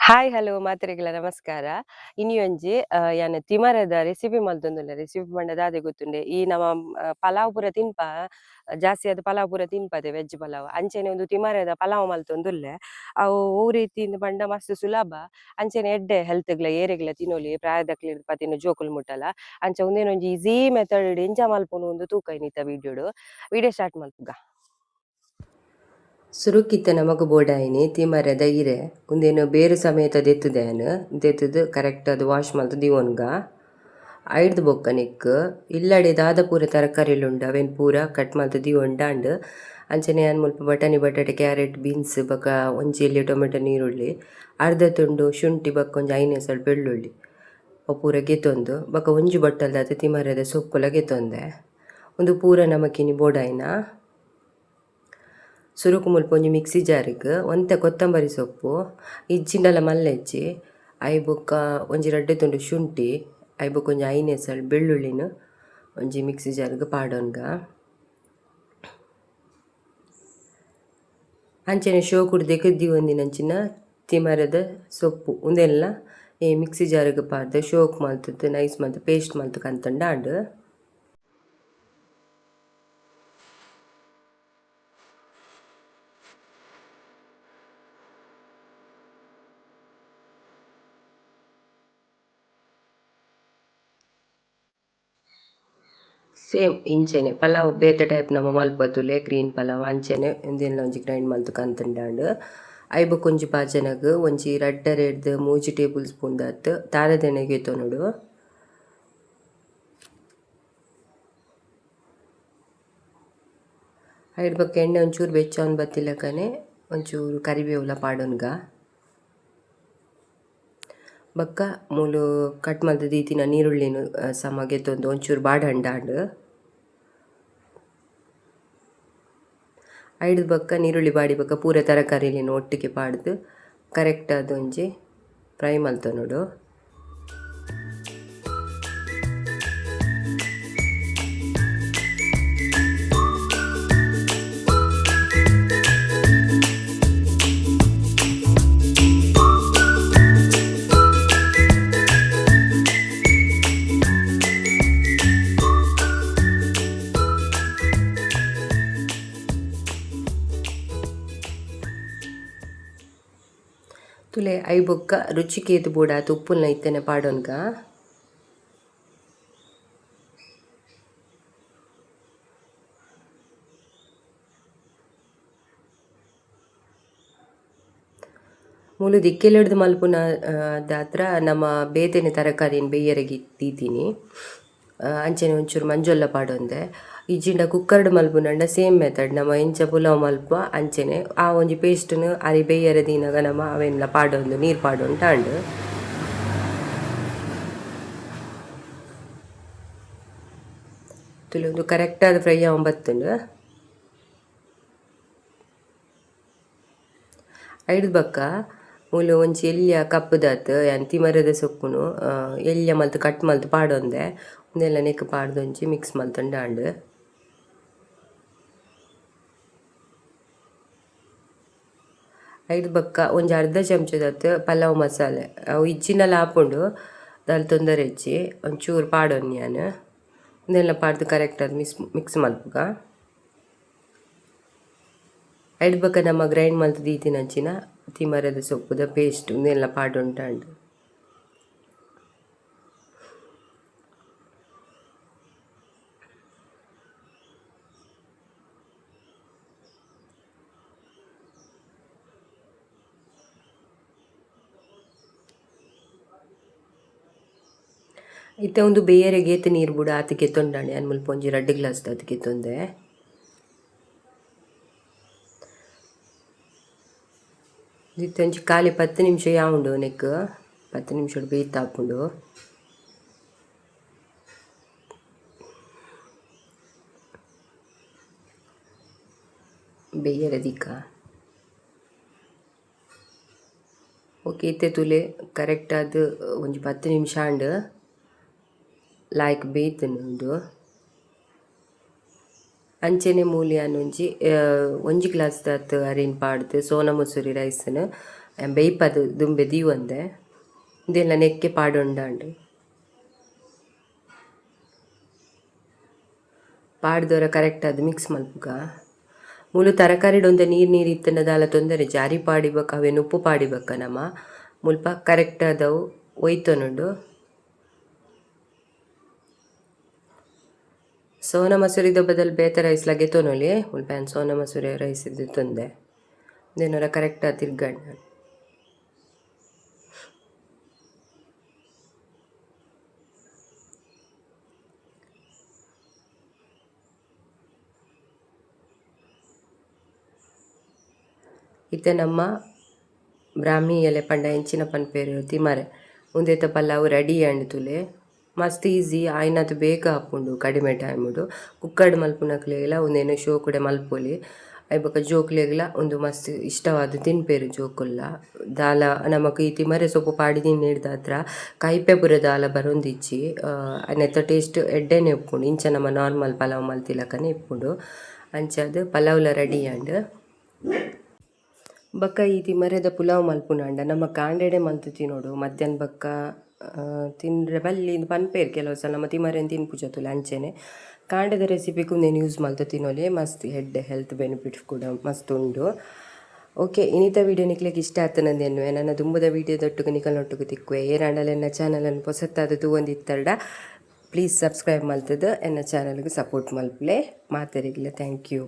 Hi hello ಮಾತ್ರೆಗಳ ನಮಸ್ಕಾರ. ಇನಿಯೊಂಜಿ ಯಾನ್ ತಿಮರದ recipe ಮಲ್ತೊಂದುಲ್ಲೆ recipe ಪಂಡ ದಾದೆ ಗೊತ್ತುಂಡೆ ಈ ನಮ ಪಲಾವ್ ಪೂರ ತಿನ್ಪ ಜಾಸ್ತಿ ಆದ್ ಪಲಾವ್ ಪೂರ ತಿನ್ಪದೆ ವೆಜ್ ಪಲಾವ್ ಅಂಚೆನೆ ಒಂದು ತಿಮರದ ಪಲಾವ್ ಮಲ್ತೊಂದುಲ್ಲೆ ಅವು ಒವು ರೀತಿಂದ್ ಪಂಡ ಮಸ್ತ್ ಸುಲಭ ಅಂಚೆನೆ ಎಡ್ಡೆ ಹೆಲ್ತ್‌ಗ್ಲ ಏರೆಗ್ಲ ತಿನೊಲಿ ಪ್ರಾಯದಕ್ಲೆಗ್ ಪತಿನ ಜೋಕುಲು ಮುಟ್ಟಲ ಅಂಚ ಉಂದೆನೊಂಜಿ ಈಸಿ ಮೆಥಡ್ ಎಂಚ ಮಲ್ಪುನು ಉಂದು ತೂಕ ಇನ್ನಿತ ವಿಡಿಯೋ ಸ್ಟಾರ್ಟ್ ಮಲ್ಪುಗ. ಸುರುಕ್ಕಿತ್ತ ನಮಕ್ ಬೋಡಾಯಿನಿ ತಿಮರದ ಇರೆ ಉಂದೇನು ಬೇರು ಸಮೇತ ದೆತ್ತುದೇನು ದೆತ್ತುದು ಕರೆಕ್ಟ್ ಅದು ವಾಶ್ ಮಲ್ತು ದಿವೊನ್ಗ ಐಡ್ದು ಬೊಕ್ಕ ನಿಕ್ ಇಲ್ಲಡೆ ದಾದ ಪೂರ ತರಕಾರಿಲುಂಡು ಅವೆನ್ ಪೂರ ಕಟ್ ಮಲ್ತು ದಿವೊಂಡಾಂಡ್ ಅಂಚನೆ ಯಾನ್ ಮುಲ್ಪ ಬಟಾಣಿ ಬಟಾಟೆ ಕ್ಯಾರೆಟ್ ಬೀನ್ಸ್ ಬೊಕ ಒಂಜಿ ಎಲ್ಲಿ ಟೊಮೆಟೊ ನೀರುಳ್ಳಿ ಅರ್ಧ ತುಂಡು ಶುಂಠಿ ಬೊಕ ಒಂಜಿ ಐನೆಸಳು ಬೆಳ್ಳುಳ್ಳಿ ಅವು ಪೂರ ಗೆತೊಂದು ಬೊಕ ಒಂಜಿ ಬೊಟ್ಟಲ್ದಾದ್ ತಿಮರದ ಸೊಪ್ಪುಲ ಗೆತೊಂದೆ ಒಂದು ಪೂರ ನಮಕಿನಿ ಬೋಡಾಯಿನ ಸುರುಕು ಮುಲ್ಪ ಒಂಜಿ ಮಿಕ್ಸಿ ಜಾರಿಗ್ ಒಂತೆ ಕೊತ್ತಂಬರಿ ಸೊಪ್ಪು ಇಜ್ಜಿಂಡಲ ಮಲ್ಲೆಜ್ಜಿ ಐ ಬೊಕ್ಕ ಒಂಜಿ ರಡ್ಡೆ ತುಂಡು ಶುಂಠಿ ಐ ಬೊಕ ಒಂಜಿ ಐನೆಸಳು ಬೆಳ್ಳುಳ್ಳಿನ ಒಂಜಿ ಮಿಕ್ಸಿ ಜಾರ್ಗ್ ಪಾಡೊನ್ಗ ಅಂಚನೆ ಶೋಕುಡು ದೆಕುದ್ದಿ ಒಂದಿನಂಚಿನ ತಿಮರದ ಸೊಪ್ಪು ಉಂದೆಲ್ಲ ಈ ಮಿಕ್ಸಿ ಜಾರ್ಗ್ ಪಾಡ್ದೆ ಶೋಕ್ ಮಲ್ತುದು ನೈಸ್ ಮಲ್ತು ಪೇಸ್ಟ್ ಮಲ್ತು ಕಂತುಂಡಾಂಡ್ ಸೇಮ್ ಇಂಚೆನೆ ಪಲಾವ್ ಬೇತೆ ಟೈಪ್ ನಮ ಮಲ್ಪೊತುಲೆ ಗ್ರೀನ್ ಪಲಾವ್ ಅಂಚೆನೆ ಉಂದೆನ್ಲ ಒಂಜಿ ಗ್ರೈಂಡ್ ಮಲ್ತು ಕಂತುಂಡಾಂಡ್ ಐ ಬೊಕ ಒಂಜಿ ಪಾಜೆನಗ್ ಒಂಜಿ ರಡ್ಡರೆಡ್ದ್ ಮೂಜಿ ಟೇಬಲ್ ಸ್ಪೂನ್ ದಾತ್ ತಾರದೆಣ್ಣೆ ಗೆತೊನುಡು ಐಡ್ ಬೊಕ ಎಣ್ಣೆ ಒಂಚೂರು ಬೆಚ್ಚೊಂದು ಬತ್ತಿಲಕನೆ ಒಂಚೂರು ಕರಿಬೇವುಲ ಪಾಡೊನ್ಗ ಬೊಕ್ಕ ಮೂಲು ಕಟ್ ಮಲ್ತ್ ದೀತಿನ ನೀರುಳ್ಳಿನ ಸಮ ಗೆತೊಂದು ಒಂಚೂರು ಬಾಡಂಡಾಂಡ್ ಐಡ್ ಬೊಕ್ಕ ನೀರುಳ್ಳಿ ಬಾಡಿ ಬೊಕ ಪೂರ ತರಕಾರಿಲಿನ ಒಟ್ಟಿಗೆ ಪಾಡ್ದ್ ಕರೆಕ್ಟ್ ಆದೊಂಜಿ ಫ್ರೈ ಮಲ್ತೊನುಡು. ತುಲೆ ಐ ಬೊಕ್ಕ ರುಚಿಕೇತ್ ಬೋಡಾತ್ ಉಪ್ಪುಲ್ನ ಇತ್ತೆನೆ ಪಾಡೊನ್ಗ ಮೂಲು ದಿಕ್ಕೆಲಿಡ್ದು ಮಲ್ಪುನ ದಾತ್ರ ನಮ ಬೇತೆನೆ ತರಕಾರಿನ ಬೇಯರೆಗ್ ದೀತಿನಿ ಅಂಚನೆ ಒಂಚೂರು ಮಂಜೊಲ್ಲ ಪಾಡೊಂದೆ ಇಜ್ಜಿಂಡ ಕುಕ್ಕರ್ಡ್ ಮಲ್ಪುನಂಡ ಸೇಮ್ ಮೆಥಡ್ ನಮ ಎಂಚ ಪುಲಾವ್ ಮಲ್ಪುವ ಅಂಚನೆ ಆ ಒಂಜಿ ಪೇಸ್ಟ್ನ್ ಅರಿ ಬೇಯರೆ ದೀನಗ ನಮ ಅವೆನ್ಲ ಪಾಡೊಂದು ನೀರು ಪಾಡೊಂಟಾಂಡ್ ತುಲೆ ಒಂದು ಕರೆಕ್ಟ್ ಆದ್ ಫ್ರೈ ಆವೊಂದು ಬತ್ತುಂಡು ಐಡ್ ಬೊಕ್ಕ ಮೂಲು ಒಂಜಿ ಎಲ್ಯ ಕಪ್ಪುದಾತ್ ಯಾನ್ ತಿಮರದ ಸೊಪ್ಪುನು ಎಲ್ಯ ಮಲ್ತ್ ಕಟ್ ಮಲ್ತ್ ಪಾಡೊಂದೆ ಉಂದೆಲ್ಲ ನೆಕ್ ಪಾಡ್ದೊಂಜಿ ಮಿಕ್ಸ್ ಮಲ್ತುಂಡಾಂಡ್ ಐಡ್ ಬೊಕ್ಕ ಒಂಜಿ ಅರ್ಧ ಚಮಚದಾತ್ ಪಲಾವ್ ಮಸಾಲೆ ಅವು ಇಜ್ಜಿಂಡಲ ಆಪುಂಡು ದಾಲ್ ತೊಂದರೆ ಇಜ್ಜಿ ಒಂಚೂರು ಪಾಡೊನ್ ಯಾನ್ ಉಂದೆಲ್ಲ ಪಾಡ್ದ್ ಕರೆಕ್ಟ್ ಆದ್ ಮಿಕ್ಸ್ ಮಲ್ಪುಗ ಐಡ್ ಬೊಕ ನಮ ಗ್ರೈಂಡ್ ಮಲ್ತ್ ದೀತಿನಂಚಿನ ತಿಮರದ ಸೊಪ್ಪುದ ಪೇಸ್ಟ್ ಉಂದೆಲ್ಲ ಪಾಡೊಂಟಾಂಡ್ ಇತ್ತೆ ಒಂದು ಬೇಯರೆ ಗೇತ್ ನೀರು ಬುಡ ಆತ್ ಗೆತೊಂಡಾಂಡ್ ಯಾನ್ ಮುಲ್ಪ ಒಂಜಿ 2 ಗ್ಲಾಸ್ ದಾತ್ ಗೆತೊಂದೆ ಇತ್ತೆ ಒಂಜಿ ಖಾಲಿ 10 ನಿಮಿಷ ಯಾವುಂಡು ನೆಕ್ 10 ನಿಮಿಷ ಬೇಯ್ತಾಪುಂಡು ಬೇಯರೆ ದಿಕ್ಕ ಓಕೆ ಇತ್ತೆ ತುಲೆ ಕರೆಕ್ಟ್ ಆದ್ ಒಂಜಿ 10 ನಿಮಿಷ ಅಂಡ್ ಲಾಯ್ಕ್ ಬೇಯ್ತುಂಡು ಅಂಚೆನೆ ಮೂಲು ಯಾನ್ ಒಂಜಿ ಗ್ಲಾಸ್ ದಾತ್ ಅರೆನ್ ಪಾಡ್ದ್ ಸೋನಾ ಮಸೂರಿ ರೈಸ್‌ನ್ ಬೇಯ್ಪದು ದುಂಬೆ ದೀವೊಂದೆ ಇದೆಲ್ಲ ನೆಕ್ಕೆ ಪಾಡುಂಡಾಂಡು ಪಾಡ್ದವರ ಕರೆಕ್ಟ್ ಅದು ಮಿಕ್ಸ್ ಮಲ್ಪುಗ ಮೂಲು ತರಕಾರಿಡೊಂದು ನೀರು ಇತ್ತನ ದಾಲ ತೊಂದರೆ ಜಾರಿ ಪಾಡಿಬೇಕ ಅವೇನು ಉಪ್ಪು ಪಾಡಿಬೇಕ ನಮ್ಮ ಮುಲ್ಪ ಕರೆಕ್ಟ್ ಅದವು ಒಯ್ತನುಂಡು ಸೋನ ಮಸೂರಿದ ಬದಲು ಬೇತೆ ರೈಸ್ ಲಗೆ ತೊನೊಲಿ ಮುಲ್ಪ ಸೋನ ಮಸೂರಿ ರೈಸ್ ಇದ್ದು ತೊಂದೆ ದೇನರ ಕರೆಕ್ಟ್ ತಿರ್ಗಣ್ಣ ಇತ್ತೆ ನಮ್ಮ ಬ್ರಾಹ್ಮಿ ಎಲೆ ಪಂಡ ಹೆಂಚಿನ ಪನ್ಪೇರು ತಿಮರೆ ಉಂದೆತ ಪಲ್ಲಾವು ರೆಡಿ ಆಂಡ್ ತುಲೆ ಮಸ್ತ್ ಈಸಿ ಆಯ್ನದು ಬೇಗ ಹಾಪುಂಡು ಕಡಿಮೆ ಟೈಮುಡು ಕುಕ್ಕರ್ಡ್ ಮಲ್ಪುನಕ್ಲೆಗ್ಲ ಒಂದೇನು ಶೋ ಕೂಡ ಮಲ್ಪೊಲಿ ಐಬೊಕ ಜೋಕ್ಲೆಗ್ಲ ಒಂದು ಮಸ್ತ್ ಇಷ್ಟವಾದ ತಿನ್ಪೇರು ಜೋಕುಲ್ಲ ದಾಲ ನಮಕ್ ಈ ತಿಮರೆ ಸೊಪ್ಪು ಪಾಡಿ ತಿನ್ನಿಡ್ದಾತ್ರ ಕೈಪೆ ಪುರ ದಾಲ ಬರೊಂದಿಚ್ಚಿ ನೆತ್ತ ಟೇಸ್ಟ್ ಎಡ್ಡೆನೆ ಇಪ್ಪುಂಡು ಇಂಚ ನಮ್ಮ ನಾರ್ಮಲ್ ಪಲಾವ್ ಮಲ್ತಿಲಕನೆ ಇಪ್ಪುಂಡು ಅಂಚದು ಪಲಾವ್ಲ ರೆಡಿ ಆಂಡ್ ಬಕ್ಕ ಈ ತಿಮರೆದ ಪುಲಾವ್ ಮಲ್ಪುನಾಂಡ ನಮ್ಮ ಕಾಂಡೆಡೆ ಮಲ್ತು ತಿನ್ನೋಡು ಮಧ್ಯಾಹ್ನ ಬಕ್ಕ ತಿಂದ್ರೆ ಬಲ್ಲಿ ಪನ್ಪೇರು ಕೆಲವು ಸಲ ನಮ್ಮ ತಿಮರೆನ್ ತಿನ್ಪುಜತುಲೆ ಅಂಚೆನೆ ಕಾಂಡೆದ ರೆಸಿಪಿಗೂ నేను ಯೂಸ್ ಮಲ್ತು ತಿನ್ನೋಲೆ ಮಸ್ತ್ ಹೆಲ್ತ್ ಬೆನಿಫಿಟ್ಸ್ ಕೂಡ ಮಸ್ತ್ ಉಂಡು. ಓಕೆ ಇನ್ನಿತ ವೀಡಿಯೋ ನಿಕ್ಲೆಗೆ ಇಷ್ಟ ಆತನಂದೇನು ನನ್ನ ದುಂಬದ ವೀಡಿಯೋದೊಟ್ಟಿಗೆ ನಿಕಲ್ನೊಟ್ಟಿಗೆ ತಿಕ್ಕುವೆ ಏರಾಂಡಲ ಎನ್ನ ಚಾನಲನ್ನು ಹೊಸತ್ತಾದ ತೂವೊಂದಿತ್ತಲ್ಡ ಪ್ಲೀಸ್ ಸಬ್ಸ್ಕ್ರೈಬ್ ಮಲ್ತದ ಎನ್ನ ಚಾನಲ್ಗೆ ಸಪೋರ್ಟ್ ಮಲ್ಪಲೆ ಮಾತೆರೆಗ್ಲ ಥ್ಯಾಂಕ್ ಯು.